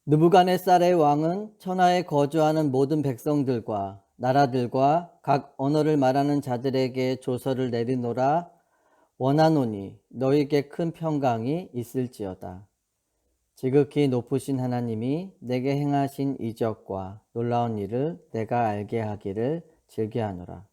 느부갓네살의 왕은 천하에 거주하는 모든 백성들과 나라들과 각 언어를 말하는 자들에게 조서를 내리노라 원하노니 너희에게 큰 평강이 있을지어다. 지극히 높으신 하나님이 내게 행하신 이적과 놀라운 일을 내가 알게 하기를 즐겨하노라.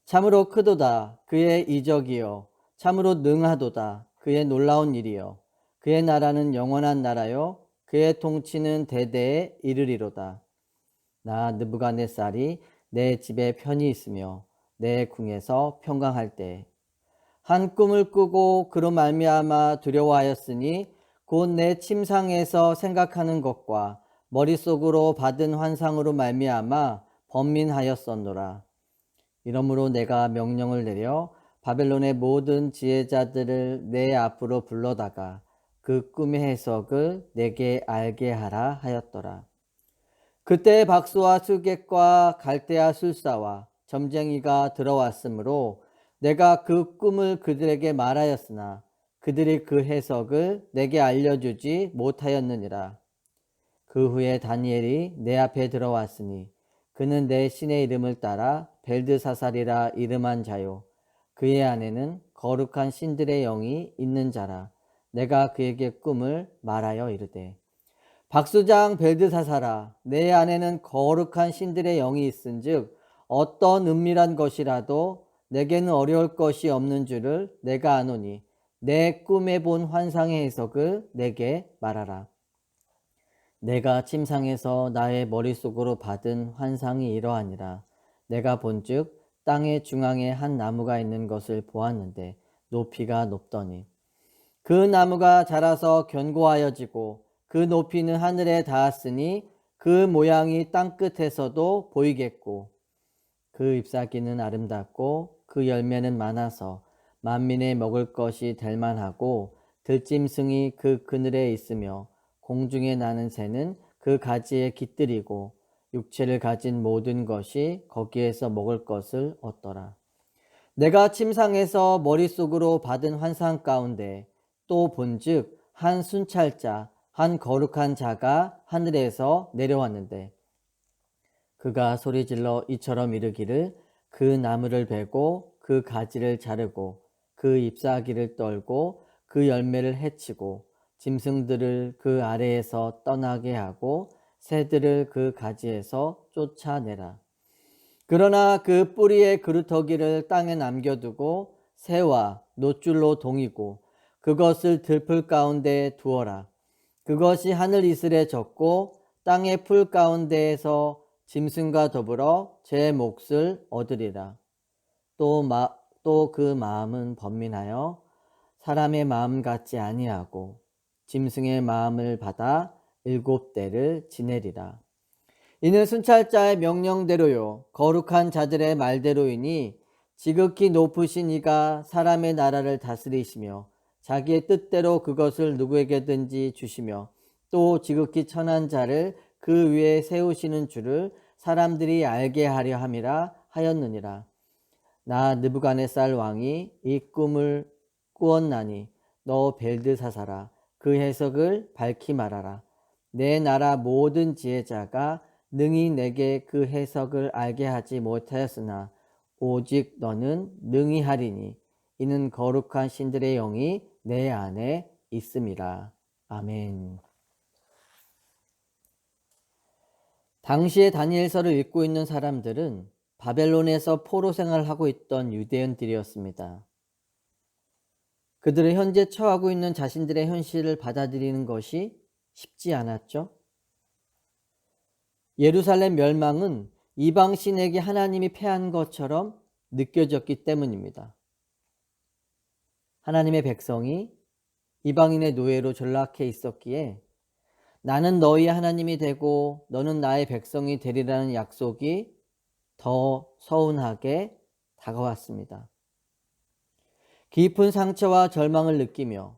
참으로 크도다 그의 이적이요 참으로 능하도다 그의 놀라운 일이요 그의 나라는 영원한 나라요 그의 통치는 대대에 이르리로다. 나 느부갓네살이 내 집에 편히 있으며 내 궁에서 평강할 때 한 꿈을 꾸고 그로 말미암아 두려워하였으니 곧 내 침상에서 생각하는 것과 머릿속으로 받은 환상으로 말미암아 번민하였었노라. 이러므로 내가 명령을 내려 바벨론의 모든 지혜자들을 내 앞으로 불러다가 그 꿈의 해석을 내게 알게 하라 하였더라. 그때 박수와 술객과 갈대아 술사와 점쟁이가 들어왔으므로 내가 그 꿈을 그들에게 말하였으나 그들이 그 해석을 내게 알려주지 못하였느니라. 그 후에 다니엘이 내 앞에 들어왔으니 그는 내 신의 이름을 따라 벨드사살이라 이름한 자요 그의 안에는 거룩한 신들의 영이 있는 자라. 내가 그에게 꿈을 말하여 이르되 박수장 벨드사살아 내 안에는 거룩한 신들의 영이 있은즉 어떤 은밀한 것이라도 내게는 어려울 것이 없는 줄을 내가 아노니 내 꿈에 본 환상의 해석을 내게 말하라. 내가 침상에서 나의 머릿속으로 받은 환상이 이러하니라. 내가 본즉 땅의 중앙에 한 나무가 있는 것을 보았는데 높이가 높더니 그 나무가 자라서 견고하여지고 그 높이는 하늘에 닿았으니 그 모양이 땅끝에서도 보이겠고 그 잎사귀는 아름답고 그 열매는 많아서 만민의 먹을 것이 될 만하고 들짐승이 그 그늘에 있으며 공중에 나는 새는 그 가지에 깃들이고 육체를 가진 모든 것이 거기에서 먹을 것을 얻더라. 내가 침상에서 머릿속으로 받은 환상 가운데 또 본즉 한 순찰자 한 거룩한 자가 하늘에서 내려왔는데 그가 소리질러 이처럼 이르기를 그 나무를 베고 그 가지를 자르고 그 잎사귀를 떨고 그 열매를 해치고 짐승들을 그 아래에서 떠나게 하고 새들을 그 가지에서 쫓아내라. 그러나 그 뿌리의 그루터기를 땅에 남겨두고 새와 노줄로 동이고 그것을 들풀 가운데 두어라. 그것이 하늘 이슬에 젖고 땅의 풀 가운데에서 짐승과 더불어 제 몫을 얻으리라. 또 그 마음은 번민하여 사람의 마음 같지 아니하고 짐승의 마음을 받아 7대를 지내리라. 이는 순찰자의 명령대로요 거룩한 자들의 말대로이니 지극히 높으신 이가 사람의 나라를 다스리시며 자기의 뜻대로 그것을 누구에게든지 주시며 또 지극히 천한 자를 그 위에 세우시는 줄을 사람들이 알게 하려 함이라 하였느니라. 나 느부갓네살 왕이 이 꿈을 꾸었나니 너 벨드사살아 그 해석을 밝히 말하라. 내 나라 모든 지혜자가 능히 내게 그 해석을 알게 하지 못하였으나 오직 너는 능히 하리니 이는 거룩한 신들의 영이 내 안에 있음이라. 아멘. 당시에 다니엘서를 읽고 있는 사람들은 바벨론에서 포로 생활을 하고 있던 유대인들이었습니다. 그들은 현재 처하고 있는 자신들의 현실을 받아들이는 것이 쉽지 않았죠. 예루살렘 멸망은 이방신에게 하나님이 패한 것처럼 느껴졌기 때문입니다. 하나님의 백성이 이방인의 노예로 전락해 있었기에 나는 너희의 하나님이 되고 너는 나의 백성이 되리라는 약속이 더 서운하게 다가왔습니다. 깊은 상처와 절망을 느끼며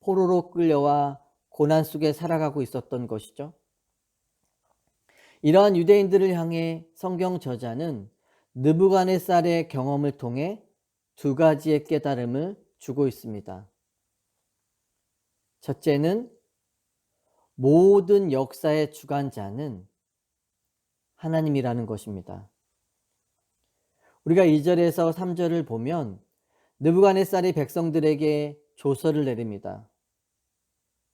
포로로 끌려와 고난 속에 살아가고 있었던 것이죠. 이러한 유대인들을 향해 성경 저자는 느부갓네살의 경험을 통해 2가지의 깨달음을 주고 있습니다. 첫째는 모든 역사의 주관자는 하나님이라는 것입니다. 우리가 2절에서 3절을 보면 느부갓네살이 백성들에게 조서를 내립니다.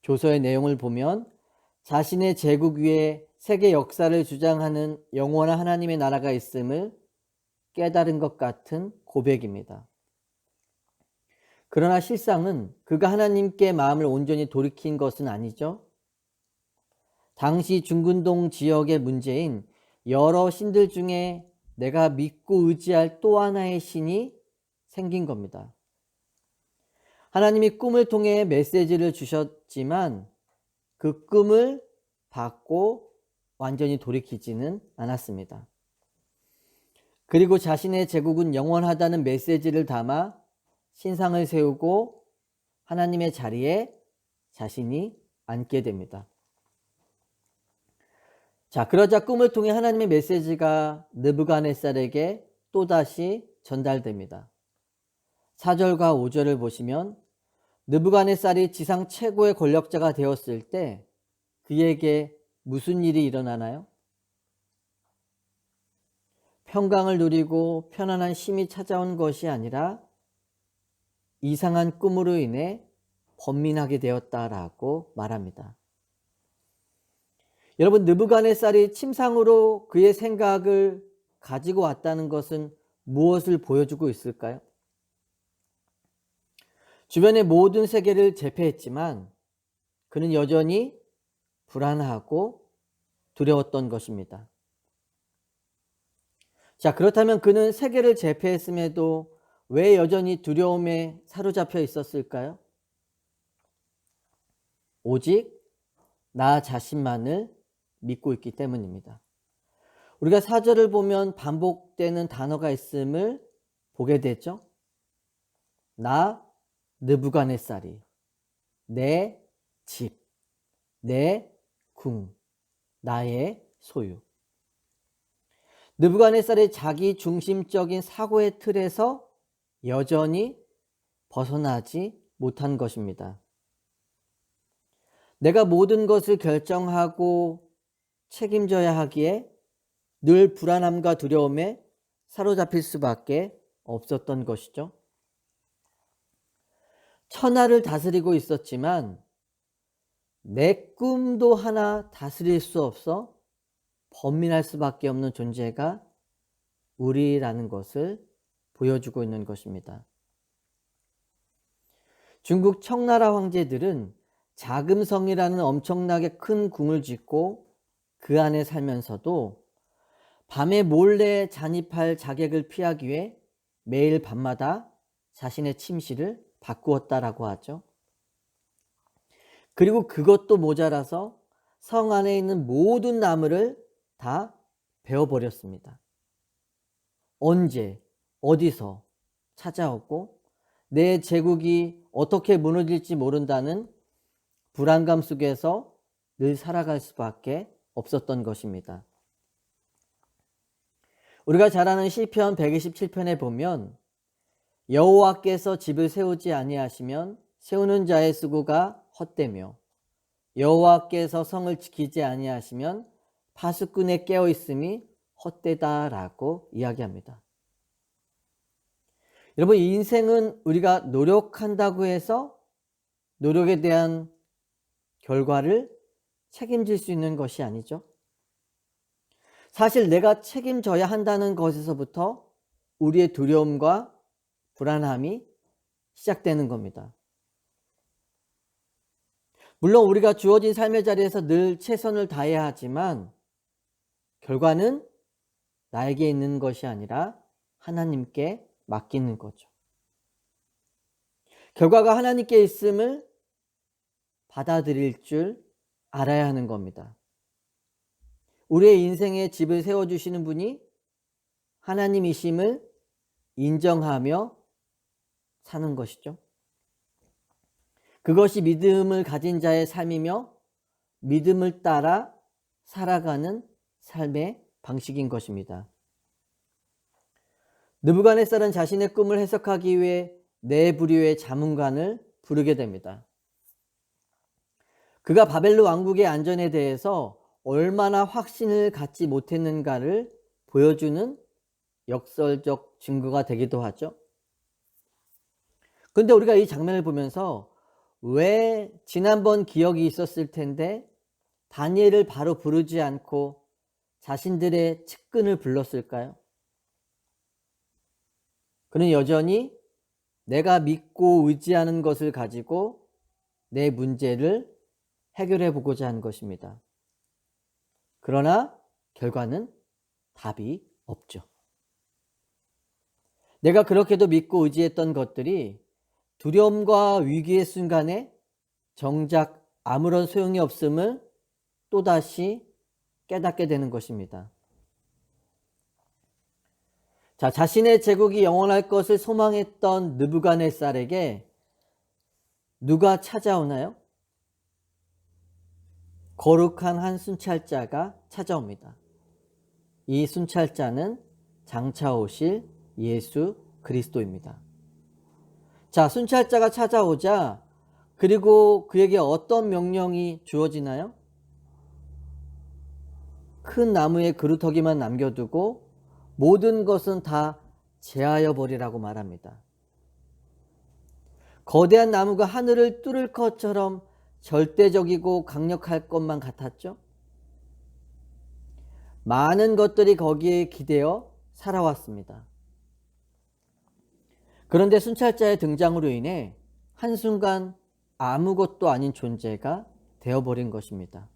조서의 내용을 보면 자신의 제국 위에 세계 역사를 주장하는 영원한 하나님의 나라가 있음을 깨달은 것 같은 고백입니다. 그러나 실상은 그가 하나님께 마음을 온전히 돌이킨 것은 아니죠. 당시 중근동 지역의 문제인 여러 신들 중에 내가 믿고 의지할 또 하나의 신이 생긴 겁니다. 하나님이 꿈을 통해 메시지를 주셨지만 그 꿈을 받고 완전히 돌이키지는 않았습니다. 그리고 자신의 제국은 영원하다는 메시지를 담아 신상을 세우고 하나님의 자리에 자신이 앉게 됩니다. 자, 그러자 꿈을 통해 하나님의 메시지가 느부갓네살에게 또다시 전달됩니다. 4절과 5절을 보시면 느부갓네살이 지상 최고의 권력자가 되었을 때 그에게 무슨 일이 일어나나요? 평강을 누리고 편안한 쉼이 찾아온 것이 아니라 이상한 꿈으로 인해 번민하게 되었다라고 말합니다. 여러분, 느부갓네살이 침상으로 그의 생각을 가지고 왔다는 것은 무엇을 보여주고 있을까요? 주변의 모든 세계를 제패했지만 그는 여전히 불안하고 두려웠던 것입니다. 자, 그렇다면 그는 세계를 제패했음에도 왜 여전히 두려움에 사로잡혀 있었을까요? 오직 나 자신만을 믿고 있기 때문입니다. 우리가 4절을 보면 반복되는 단어가 있음을 보게 되죠. 나 느부갓네살이, 내 집, 내 궁, 나의 소유. 느부갓네살이 자기 중심적인 사고의 틀에서 여전히 벗어나지 못한 것입니다. 내가 모든 것을 결정하고 책임져야 하기에 늘 불안함과 두려움에 사로잡힐 수밖에 없었던 것이죠. 천하를 다스리고 있었지만 내 꿈도 하나 다스릴 수 없어 번민할 수밖에 없는 존재가 우리라는 것을 보여주고 있는 것입니다. 중국 청나라 황제들은 자금성이라는 엄청나게 큰 궁을 짓고 그 안에 살면서도 밤에 몰래 잔입할 자객을 피하기 위해 매일 밤마다 자신의 침실을 바꾸었다라고 하죠. 그리고 그것도 모자라서 성 안에 있는 모든 나무를 다 베어버렸습니다. 언제 어디서 찾아오고 내 제국이 어떻게 무너질지 모른다는 불안감 속에서 늘 살아갈 수밖에 없었던 것입니다. 우리가 잘 아는 시편 127편에 보면 여호와께서 집을 세우지 아니하시면 세우는 자의 수고가 헛되며 여호와께서 성을 지키지 아니하시면 파수꾼의 깨어 있음이 헛되다라고 이야기합니다. 여러분, 이 인생은 우리가 노력한다고 해서 노력에 대한 결과를 책임질 수 있는 것이 아니죠. 사실 내가 책임져야 한다는 것에서부터 우리의 두려움과 불안함이 시작되는 겁니다. 물론 우리가 주어진 삶의 자리에서 늘 최선을 다해야 하지만 결과는 나에게 있는 것이 아니라 하나님께 맡기는 거죠. 결과가 하나님께 있음을 받아들일 줄 알아야 하는 겁니다. 우리의 인생에 집을 세워주시는 분이 하나님이심을 인정하며 사는 것이죠. 그것이 믿음을 가진 자의 삶이며 믿음을 따라 살아가는 삶의 방식인 것입니다. 느부갓네살은 자신의 꿈을 해석하기 위해 네 부류의 자문관을 부르게 됩니다. 그가 바벨론 왕국의 안전에 대해서 얼마나 확신을 갖지 못했는가를 보여주는 역설적 증거가 되기도 하죠. 그런데 우리가 이 장면을 보면서 왜 지난번 기억이 있었을 텐데 다니엘을 바로 부르지 않고 자신들의 측근을 불렀을까요? 그는 여전히 내가 믿고 의지하는 것을 가지고 내 문제를 해결해 보고자 한 것입니다. 그러나 결과는 답이 없죠. 내가 그렇게도 믿고 의지했던 것들이 두려움과 위기의 순간에 정작 아무런 소용이 없음을 또다시 깨닫게 되는 것입니다. 자, 자신의 제국이 영원할 것을 소망했던 느부갓네살에게 누가 찾아오나요? 거룩한 한 순찰자가 찾아옵니다. 이 순찰자는 장차 오실 예수 그리스도입니다. 자, 순찰자가 찾아오자 그리고 그에게 어떤 명령이 주어지나요? 큰 나무의 그루터기만 남겨두고 모든 것은 다 제하여 버리라고 말합니다. 거대한 나무가 하늘을 뚫을 것처럼 절대적이고 강력할 것만 같았죠. 많은 것들이 거기에 기대어 살아왔습니다. 그런데 순찰자의 등장으로 인해 한순간 아무것도 아닌 존재가 되어버린 것입니다.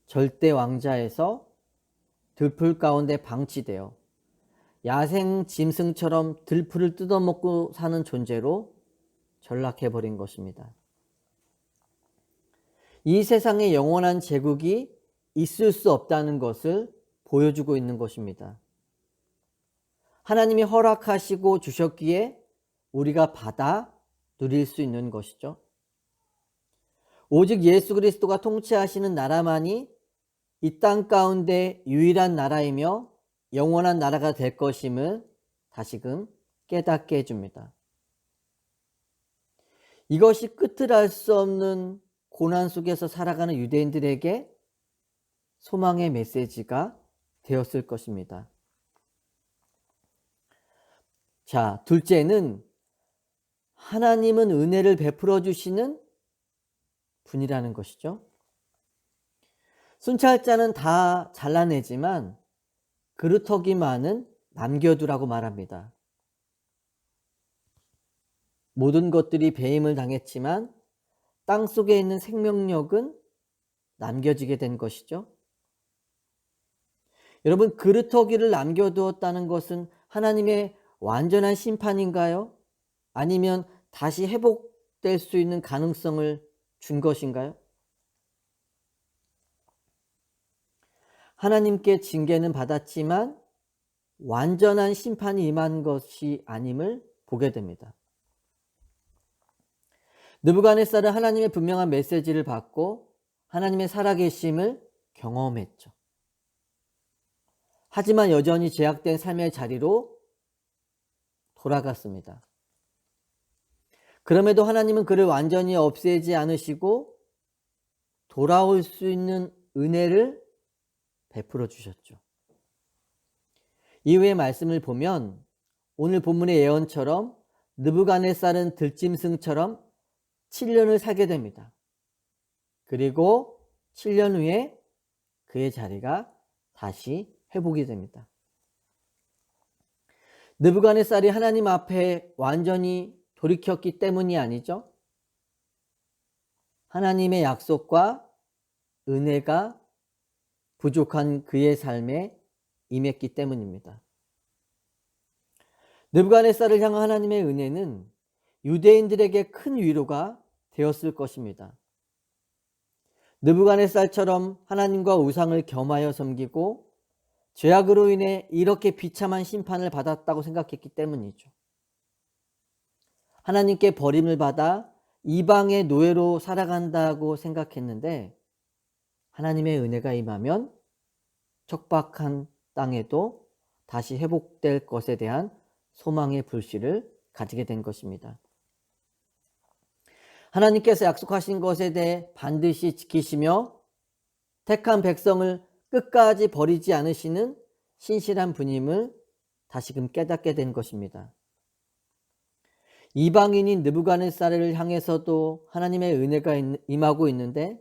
절대 왕자에서 들풀 가운데 방치되어 야생 짐승처럼 들풀을 뜯어먹고 사는 존재로 전락해버린 것입니다. 이 세상에 영원한 제국이 있을 수 없다는 것을 보여주고 있는 것입니다. 하나님이 허락하시고 주셨기에 우리가 받아 누릴 수 있는 것이죠. 오직 예수 그리스도가 통치하시는 나라만이 이 땅 가운데 유일한 나라이며 영원한 나라가 될 것임을 다시금 깨닫게 해줍니다. 이것이 끝을 알 수 없는 고난 속에서 살아가는 유대인들에게 소망의 메시지가 되었을 것입니다. 자, 둘째는 하나님은 은혜를 베풀어 주시는 분이라는 것이죠. 순찰자는 다 잘라내지만 그루터기만은 남겨두라고 말합니다. 모든 것들이 배임을 당했지만 땅속에 있는 생명력은 남겨지게 된 것이죠. 여러분, 그루터기를 남겨두었다는 것은 하나님의 완전한 심판인가요? 아니면 다시 회복될 수 있는 가능성을 준 것인가요? 하나님께 징계는 받았지만 완전한 심판이 임한 것이 아님을 보게 됩니다. 느부갓네살은 하나님의 분명한 메시지를 받고 하나님의 살아계심을 경험했죠. 하지만 여전히 제약된 삶의 자리로 돌아갔습니다. 그럼에도 하나님은 그를 완전히 없애지 않으시고 돌아올 수 있는 은혜를 베풀어 주셨죠. 이후의 말씀을 보면 오늘 본문의 예언처럼 느부갓네살은 들짐승처럼 7년을 살게 됩니다. 그리고 7년 후에 그의 자리가 다시 회복이 됩니다. 느부갓네살이 하나님 앞에 완전히 돌이켰기 때문이 아니죠. 하나님의 약속과 은혜가 부족한 그의 삶에 임했기 때문입니다. 느부갓네살을 향한 하나님의 은혜는 유대인들에게 큰 위로가 되었을 것입니다. 느부갓네살처럼 하나님과 우상을 겸하여 섬기고 죄악으로 인해 이렇게 비참한 심판을 받았다고 생각했기 때문이죠. 하나님께 버림을 받아 이방의 노예로 살아간다고 생각했는데 하나님의 은혜가 임하면 척박한 땅에도 다시 회복될 것에 대한 소망의 불씨를 가지게 된 것입니다. 하나님께서 약속하신 것에 대해 반드시 지키시며 택한 백성을 끝까지 버리지 않으시는 신실한 분임을 다시금 깨닫게 된 것입니다. 이방인인 느부갓네살을 향해서도 하나님의 은혜가 임하고 있는데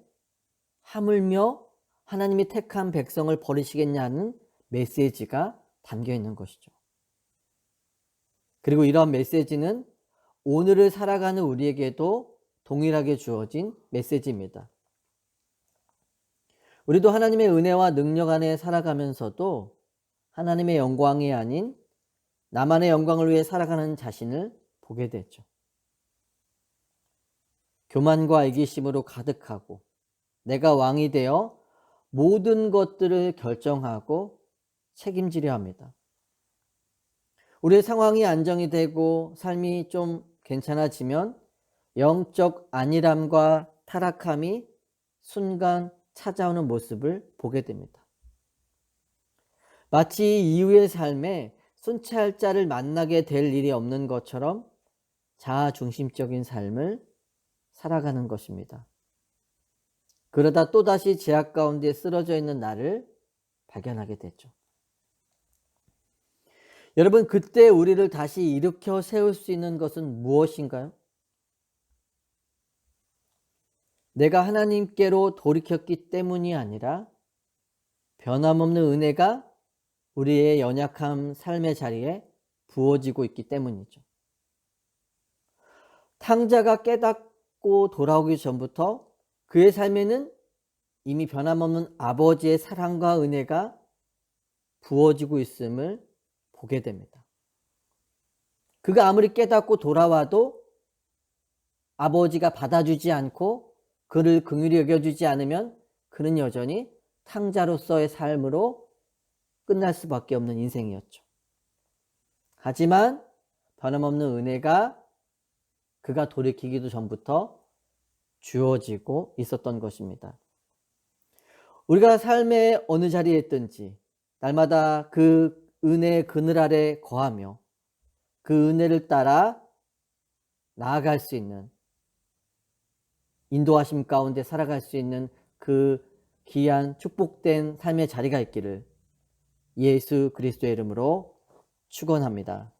하물며 하나님이 택한 백성을 버리시겠냐는 메시지가 담겨 있는 것이죠. 그리고 이러한 메시지는 오늘을 살아가는 우리에게도 동일하게 주어진 메시지입니다. 우리도 하나님의 은혜와 능력 안에 살아가면서도 하나님의 영광이 아닌 나만의 영광을 위해 살아가는 자신을 보게 되죠. 교만과 이기심으로 가득하고 내가 왕이 되어 모든 것들을 결정하고 책임지려 합니다. 우리의 상황이 안정이 되고 삶이 좀 괜찮아지면 영적 안일함과 타락함이 순간 찾아오는 모습을 보게 됩니다. 마치 이후의 삶에 순찰 자를 만나게 될 일이 없는 것처럼 자아중심적인 삶을 살아가는 것입니다. 그러다 또다시 죄악 가운데 쓰러져 있는 나를 발견하게 되죠. 여러분, 그때 우리를 다시 일으켜 세울 수 있는 것은 무엇인가요? 내가 하나님께로 돌이켰기 때문이 아니라 변함없는 은혜가 우리의 연약한 삶의 자리에 부어지고 있기 때문이죠. 탕자가 깨닫고 돌아오기 전부터 그의 삶에는 이미 변함없는 아버지의 사랑과 은혜가 부어지고 있음을 보게 됩니다. 그가 아무리 깨닫고 돌아와도 아버지가 받아주지 않고 그를 긍휼히 여겨주지 않으면 그는 여전히 탕자로서의 삶으로 끝날 수밖에 없는 인생이었죠. 하지만 변함없는 은혜가 그가 돌이키기도 전부터 주어지고 있었던 것입니다. 우리가 삶의 어느 자리에 있든지 날마다 그 은혜의 그늘 아래 거하며 그 은혜를 따라 나아갈 수 있는, 인도하심 가운데 살아갈 수 있는 그 귀한 축복된 삶의 자리가 있기를 예수 그리스도의 이름으로 축원합니다.